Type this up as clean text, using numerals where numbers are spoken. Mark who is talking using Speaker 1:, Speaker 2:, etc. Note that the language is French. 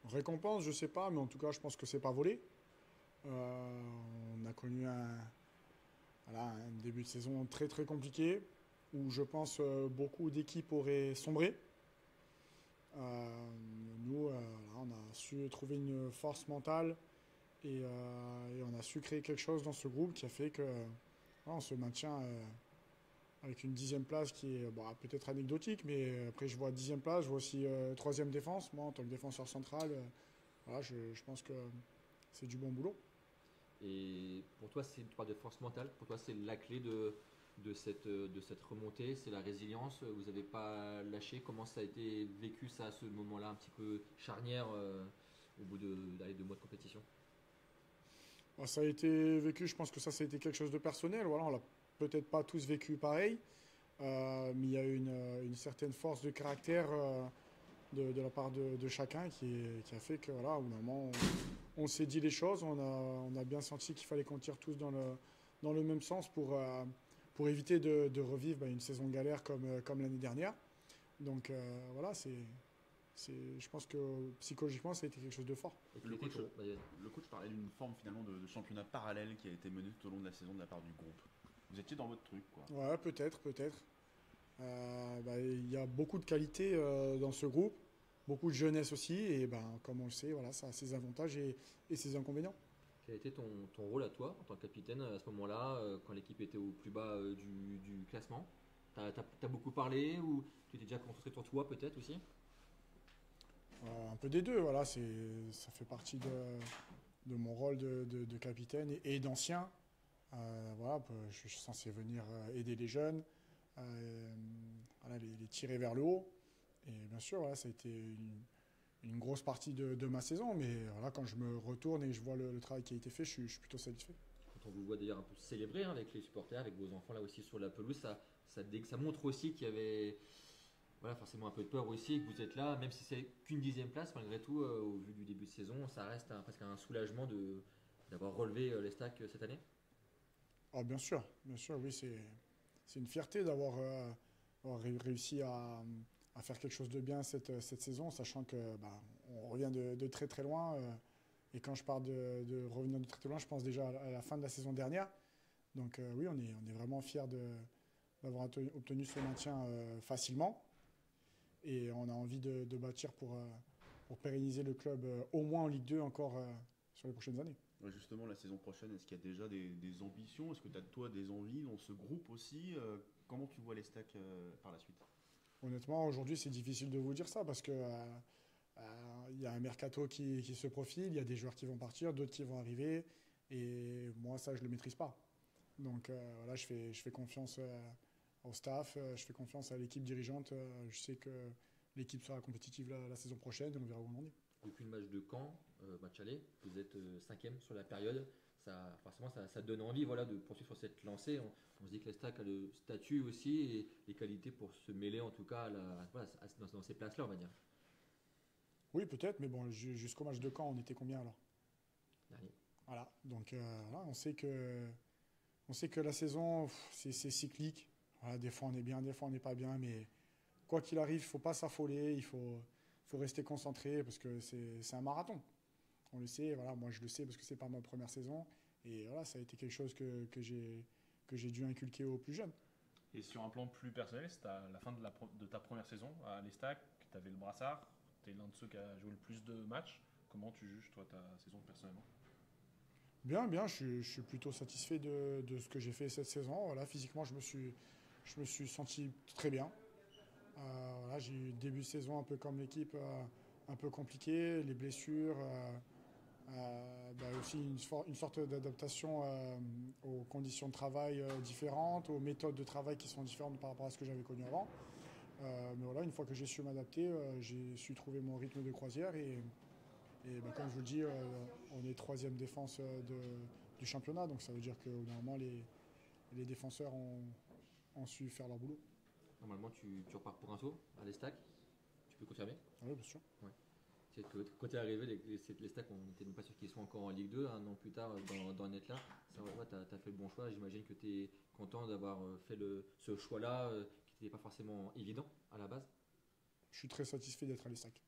Speaker 1: Récompense, je sais pas, mais en tout cas, je pense que c'est pas volé. On a connu un début de saison très très compliqué où je pense beaucoup d'équipes auraient sombré. Euh, Nous, on a su trouver une force mentale et on a su créer quelque chose dans ce groupe qui a fait que on se maintient avec une 10e place qui est bon, peut-être anecdotique, mais après je vois 10e place, je vois aussi troisième défense. Moi, en tant que défenseur central, voilà, je pense que c'est du bon boulot.
Speaker 2: Et pour toi, tu parles de force mentale, pour toi, c'est la clé de cette remontée, c'est la résilience. Vous n'avez pas lâché. Comment ça a été vécu, ça, ce moment-là, un petit peu charnière au bout de 2 mois de compétition?
Speaker 1: Bon, ça a été vécu, je pense que ça a été quelque chose de personnel. Voilà, on l'a peut-être pas tous vécu pareil, mais il y a une certaine force de caractère de la part de chacun qui a fait que voilà, au bout d'un moment, on s'est dit les choses, on a bien senti qu'il fallait qu'on tire tous dans le même sens pour éviter de revivre une saison galère comme l'année dernière. Donc voilà, je pense que psychologiquement, ça a été quelque chose de fort.
Speaker 2: Et quel
Speaker 3: Le
Speaker 2: était
Speaker 3: coach,
Speaker 2: ton. Vas-y, vas-y.
Speaker 3: le coach parlait d'une forme finalement de championnat parallèle qui a été menée tout au long de la saison de la part du groupe. Vous étiez dans votre truc, quoi.
Speaker 1: Ouais, peut-être, peut-être. Il y a beaucoup de qualité dans ce groupe, beaucoup de jeunesse aussi, et comme on le sait, voilà, ça a ses avantages et ses inconvénients.
Speaker 2: Quel était ton rôle à toi en tant que capitaine à ce moment-là, quand l'équipe était au plus bas du classement? T'as beaucoup parlé ou tu étais déjà concentré sur toi peut-être aussi?
Speaker 1: Un peu des deux, voilà, ça fait partie de mon rôle de capitaine et d'ancien. Voilà, je suis censé venir aider les jeunes, euh, voilà, les tirer vers le haut. Et bien sûr, voilà, ça a été une grosse partie de ma saison, mais voilà, quand je me retourne et je vois le travail qui a été fait, je suis plutôt satisfait.
Speaker 2: Quand on vous voit d'ailleurs un peu célébrer avec les supporters, avec vos enfants là aussi sur la pelouse, ça montre aussi qu'il y avait voilà, forcément un peu de peur aussi, que vous êtes là, même si c'est qu'une 10e place, malgré tout, au vu du début de saison, ça reste presque un soulagement d'avoir relevé les stacks cette année.
Speaker 1: Ah, bien sûr, oui, c'est une fierté avoir réussi à faire quelque chose de bien cette saison, sachant que on revient de très très loin. Et quand je parle de revenir de très très loin, je pense déjà à la fin de la saison dernière. Donc oui, on est vraiment fiers d'avoir obtenu ce maintien facilement. Et on a envie de bâtir pour pérenniser le club au moins en Ligue 2 encore sur les prochaines années.
Speaker 3: Ouais, justement, la saison prochaine, est-ce qu'il y a déjà des ambitions? Est-ce que tu as toi des envies dans ce groupe aussi? Comment tu vois les stacks par la suite?
Speaker 1: Honnêtement, aujourd'hui, c'est difficile de vous dire ça parce que il y a un mercato qui se profile, il y a des joueurs qui vont partir, d'autres qui vont arriver, et moi, ça, je ne le maîtrise pas. Donc voilà, je fais confiance au staff, je fais confiance à l'équipe dirigeante. Je sais que l'équipe sera compétitive la saison prochaine et on verra où on en est.
Speaker 2: Depuis le match de Caen, match aller, vous êtes cinquième sur la période. Forcément, ça donne envie voilà, de poursuivre sur cette lancée. On se dit que les stacks a le statut aussi et les qualités pour se mêler en tout cas voilà, dans ces places-là, on va dire.
Speaker 1: Oui, peut-être, mais bon, jusqu'au match de Caen, on était combien alors?
Speaker 2: Dernier.
Speaker 1: Voilà, donc voilà, on sait que la saison, c'est cyclique. Voilà, des fois on est bien, des fois on n'est pas bien, mais quoi qu'il arrive, il ne faut pas s'affoler, il faut rester concentré parce que c'est un marathon. On le sait, voilà, moi je le sais parce que c'est pas ma première saison. Et voilà, ça a été quelque chose que j'ai dû inculquer aux plus jeunes.
Speaker 4: Et sur un plan plus personnel, c'est à la fin de ta première saison à l'Estac, tu avais le brassard, tu es l'un de ceux qui a joué le plus de matchs. Comment tu juges, toi, ta saison personnellement?
Speaker 1: Bien, bien, je suis plutôt satisfait de ce que j'ai fait cette saison. Voilà, physiquement, je me suis senti très bien. Voilà, j'ai eu un début de saison un peu comme l'équipe, un peu compliqué, les blessures, aussi une sorte d'adaptation aux conditions de travail différentes, aux méthodes de travail qui sont différentes par rapport à ce que j'avais connu avant. Mais voilà, une fois que j'ai su m'adapter, j'ai su trouver mon rythme de croisière et comme je vous le dis, on est troisième défense du championnat, donc ça veut dire que normalement les défenseurs ont su faire leur boulot.
Speaker 2: Normalement, tu repars pour un saut à l'Estac. Tu peux confirmer?
Speaker 1: Ah oui, bien sûr.
Speaker 2: Ouais. C'est que quand tu es arrivé, les stacks, on n'était même pas sûr qu'ils soient encore en Ligue 2, un an plus tard dans net là. Ça, ouais, tu as fait le bon choix. J'imagine que tu es content d'avoir fait ce choix-là qui n'était pas forcément évident à la base.
Speaker 1: Je suis très satisfait d'être à l'ESTAC.